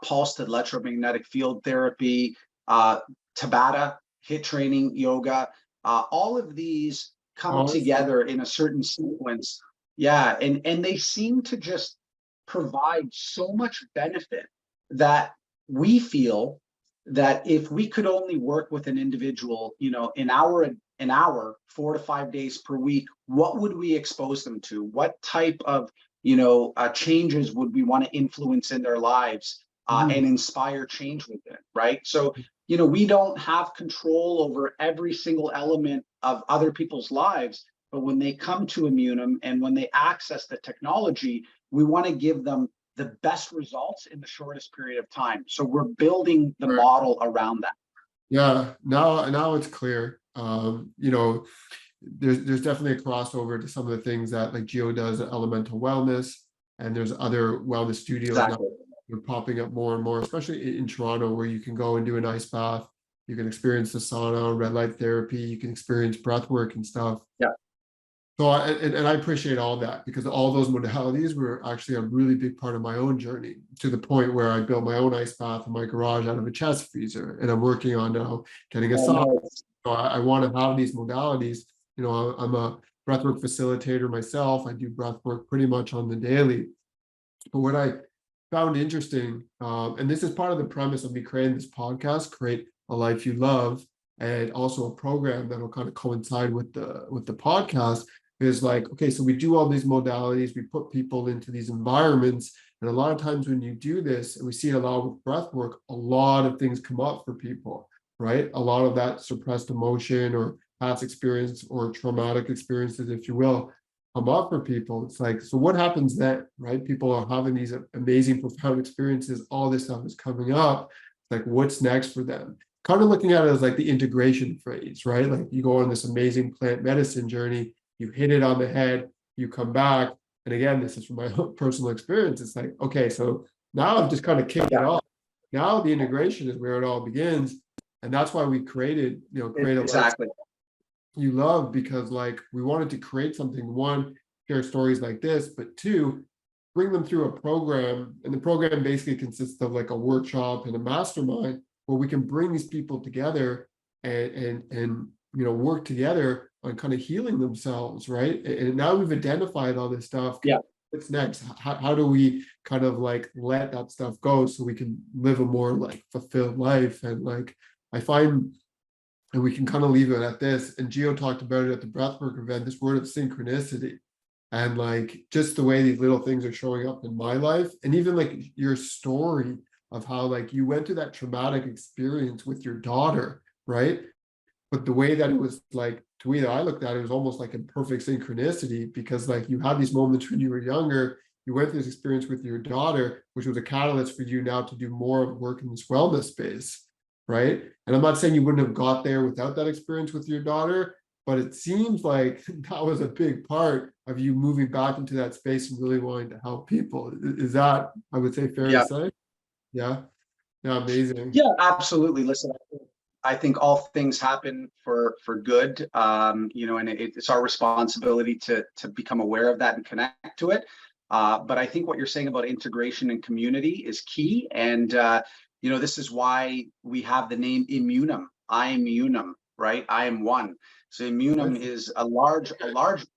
pulsed electromagnetic field therapy, Tabata, HIIT training, yoga, all of these come Oh, I see. together in a certain sequence. Yeah, and they seem to just provide so much benefit that we feel that if we could only work with an individual, an hour, 4 to 5 days per week, what would we expose them to? What type of changes would we want to influence in their lives and inspire change with it, right? So, we don't have control over every single element of other people's lives, but when they come to Immunum and when they access the technology, we want to give them the best results in the shortest period of time. So we're building the Right. model around that. Yeah, now it's clear. There's definitely a crossover to some of the things that like Geo does at Elemental Wellness, and there's other wellness studios now Exactly. that are popping up more and more, especially in Toronto, where you can go and do an ice bath, you can experience the sauna, red light therapy, you can experience breath work and stuff. Yeah. So and I appreciate all that because all those modalities were actually a really big part of my own journey, to the point where I built my own ice bath in my garage out of a chest freezer, and I'm working on now getting a Oh, sauna. nice. So I want to have these modalities. I'm a breathwork facilitator myself. I do breathwork pretty much on the daily. But what I found interesting, and this is part of the premise of me creating this podcast, Create a Life You Love, and also a program that will kind of coincide with the podcast, is like, okay, so we do all these modalities, we put people into these environments, and a lot of times when you do this, and we see it a lot with breath work, a lot of things come up for people, right? A lot of that suppressed emotion or past experience or traumatic experiences, if you will, come up for people. It's like, so what happens then, right? People are having these amazing, profound experiences. All this stuff is coming up. It's like, what's next for them? Kind of looking at it as like the integration phase, right? Like you go on this amazing plant medicine journey, you hit it on the head, you come back. And again, this is from my own personal experience. It's like, okay, so now I've just kind of kicked it off. Now the integration is where it all begins. And that's why we created, create a Exactly. you love, because like we wanted to create something, one, share stories like this, but two, bring them through a program. And the program basically consists of like a workshop and a mastermind where we can bring these people together and work together on kind of healing themselves, right? And now we've identified all this stuff. Yeah. What's next? How do we kind of like let that stuff go so we can live a more like fulfilled life? And like I find, and we can kind of leave it at this. And Gio talked about it at the breathwork event, this word of synchronicity. And like just the way these little things are showing up in my life. And even like your story of how like you went through that traumatic experience with your daughter, right? But the way that it was like, to me, that I looked at it was almost like in perfect synchronicity, because like you had these moments when you were younger, you went through this experience with your daughter, which was a catalyst for you now to do more work in this wellness space, right? And I'm not saying you wouldn't have got there without that experience with your daughter, but it seems like that was a big part of you moving back into that space and really wanting to help people. Is that, I would say, fair to Yeah. say? Yeah. Yeah, amazing. Yeah, absolutely. Listen, I think all things happen for good, and it's our responsibility to become aware of that and connect to it. But I think what you're saying about integration and community is key, and this is why we have the name Immunum. I am unum, right? I am one. So Immunum is a large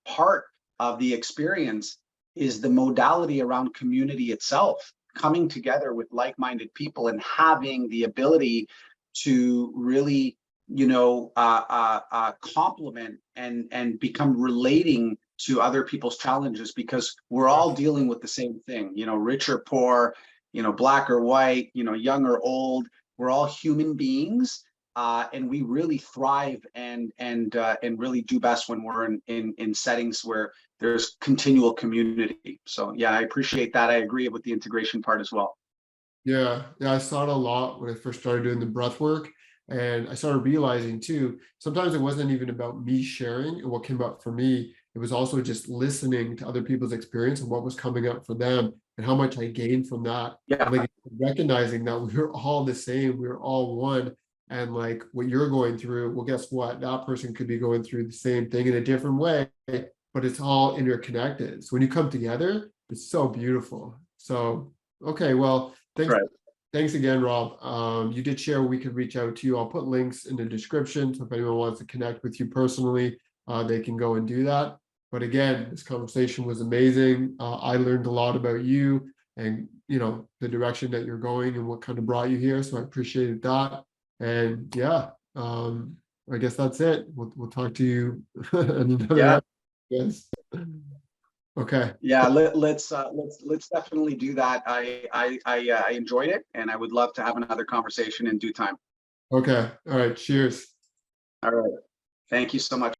part of the experience is the modality around community itself, coming together with like-minded people and having the ability to really complement and become relating to other people's challenges, because we're all dealing with the same thing, rich or poor, black or white, young or old. We're all human beings, and we really thrive and really do best when we're in settings where there's continual community. So yeah, I appreciate that. I agree with the integration part as well. Yeah, I saw it a lot when I first started doing the breath work. And I started realizing too, sometimes it wasn't even about me sharing and what came up for me. It was also just listening to other people's experience and what was coming up for them and how much I gained from that. Yeah. And like recognizing that we were all the same, we were all one. And like what you're going through, well, guess what? That person could be going through the same thing in a different way, but it's all interconnected. So when you come together, it's so beautiful. So, okay, well, That's thanks. right. Thanks again, Rob. You did share we could reach out to you. I'll put links in the description. So if anyone wants to connect with you personally, they can go and do that. But again, this conversation was amazing. I learned a lot about you and, the direction that you're going and what kind of brought you here. So I appreciated that. And yeah, I guess that's it. We'll talk to you in another Yeah. episode. Yes. Okay. Yeah, let's definitely do that. I enjoyed it, and I would love to have another conversation in due time. Okay. All right. Cheers. All right. Thank you so much.